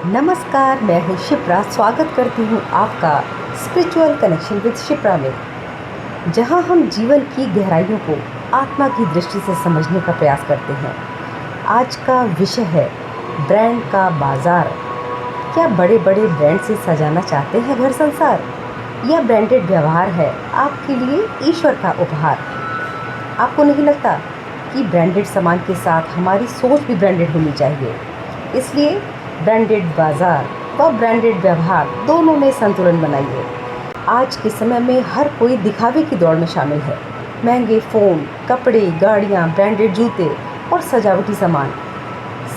नमस्कार, मैं हूँ शिप्रा। स्वागत करती हूँ आपका स्पिरिचुअल कनेक्शन विद शिप्रा में, जहाँ हम जीवन की गहराइयों को आत्मा की दृष्टि से समझने का प्रयास करते हैं। आज का विषय है ब्रांड का बाजार। क्या बड़े बड़े ब्रांड से सजाना चाहते हैं घर संसार, या ब्रांडेड व्यवहार है आपके लिए ईश्वर का उपहार? आपको नहीं लगता कि ब्रांडेड सामान के साथ हमारी सोच भी ब्रांडेड होनी चाहिए? इसलिए ब्रांडेड बाज़ार व ब्रांडेड व्यवहार दोनों में संतुलन बनाइए। आज के समय में हर कोई दिखावे की दौड़ में शामिल है। महंगे फ़ोन, कपड़े, गाड़ियाँ, ब्रांडेड जूते और सजावटी सामान,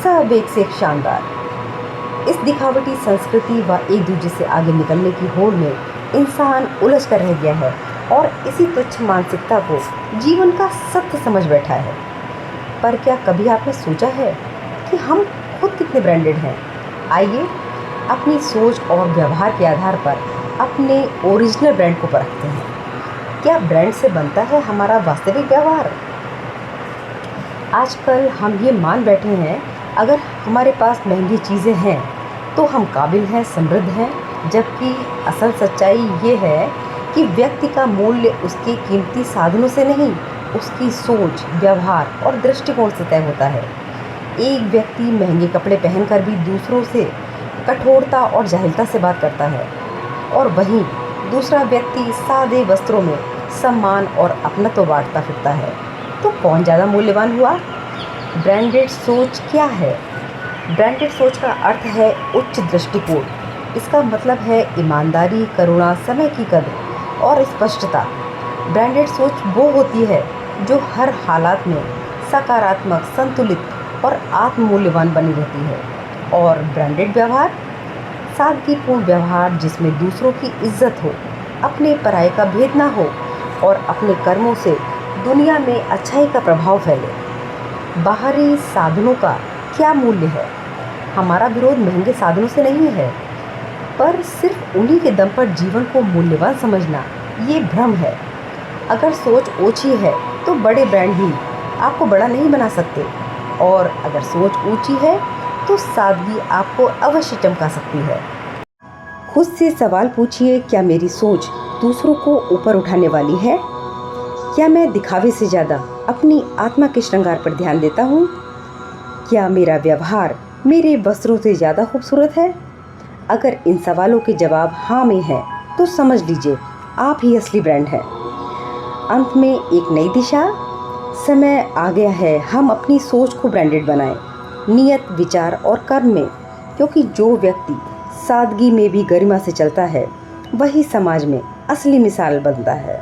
सब एक से एक शानदार। इस दिखावटी संस्कृति व एक दूसरे से आगे निकलने की होड़ में इंसान उलझ कर रह गया है और इसी तुच्छ मानसिकता को जीवन का सत्य समझ बैठा है। पर क्या कभी आपने सोचा है कि हम खुद कितने ब्रांडेड हैं? आइए अपनी सोच और व्यवहार के आधार पर अपने ओरिजिनल ब्रांड को परखते हैं। क्या ब्रांड से बनता है हमारा वास्तविक व्यवहार? आजकल हम ये मान बैठे हैं, अगर हमारे पास महंगी चीज़ें हैं तो हम काबिल हैं, समृद्ध हैं, जबकि असल सच्चाई ये है कि व्यक्ति का मूल्य उसके कीमती साधनों से नहीं, उसकी सोच, व्यवहार और दृष्टिकोण से तय होता है। एक व्यक्ति महंगे कपड़े पहनकर भी दूसरों से कठोरता और जाहिलता से बात करता है, और वहीं दूसरा व्यक्ति सादे वस्त्रों में सम्मान और अपनत्व बांटता फिरता है। तो कौन ज़्यादा मूल्यवान हुआ? ब्रांडेड सोच क्या है? ब्रांडेड सोच का अर्थ है उच्च दृष्टिकोण। इसका मतलब है ईमानदारी, करुणा, समय की कद्र और स्पष्टता। ब्रांडेड सोच वो होती है जो हर हालात में सकारात्मक, संतुलित और आत्ममूल्यवान बनी रहती है। और ब्रांडेड व्यवहार, सादगीपूर्ण व्यवहार जिसमें दूसरों की इज्जत हो, अपने पराये का भेद ना हो और अपने कर्मों से दुनिया में अच्छाई का प्रभाव फैले। बाहरी साधनों का क्या मूल्य है? हमारा विरोध महंगे साधनों से नहीं है, पर सिर्फ उन्हीं के दम पर जीवन को मूल्यवान समझना ये भ्रम है। अगर सोच ओछी है तो बड़े ब्रांड ही आपको बड़ा नहीं बना सकते, और अगर सोच ऊंची है तो सादगी आपको अवश्य चमका सकती है। खुद से सवाल पूछिए, क्या मेरी सोच दूसरों को ऊपर उठाने वाली है? क्या मैं दिखावे से ज़्यादा अपनी आत्मा के श्रृंगार पर ध्यान देता हूँ? क्या मेरा व्यवहार मेरे वस्त्रों से ज़्यादा खूबसूरत है? अगर इन सवालों के जवाब हाँ में है तो समझ लीजिए आप ही असली ब्रांड हैं। अंत में एक नई दिशा। समय आ गया है हम अपनी सोच को ब्रांडेड बनाएं, नियत, विचार और कर्म में, क्योंकि जो व्यक्ति सादगी में भी गरिमा से चलता है वही समाज में असली मिसाल बनता है।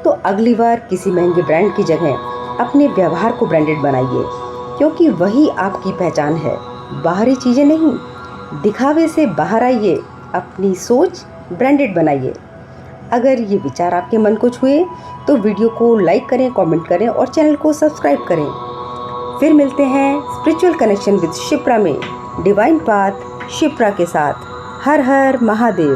तो अगली बार किसी महंगे ब्रांड की जगह अपने व्यवहार को ब्रांडेड बनाइए, क्योंकि वही आपकी पहचान है, बाहरी चीज़ें नहीं। दिखावे से बाहर आइए, अपनी सोच ब्रांडेड बनाइए। अगर ये विचार आपके मन को छुए तो वीडियो को लाइक करें, कमेंट करें और चैनल को सब्सक्राइब करें। फिर मिलते हैं स्पिरिचुअल कनेक्शन विद शिप्रा में, डिवाइन पाथ शिप्रा के साथ। हर हर महादेव।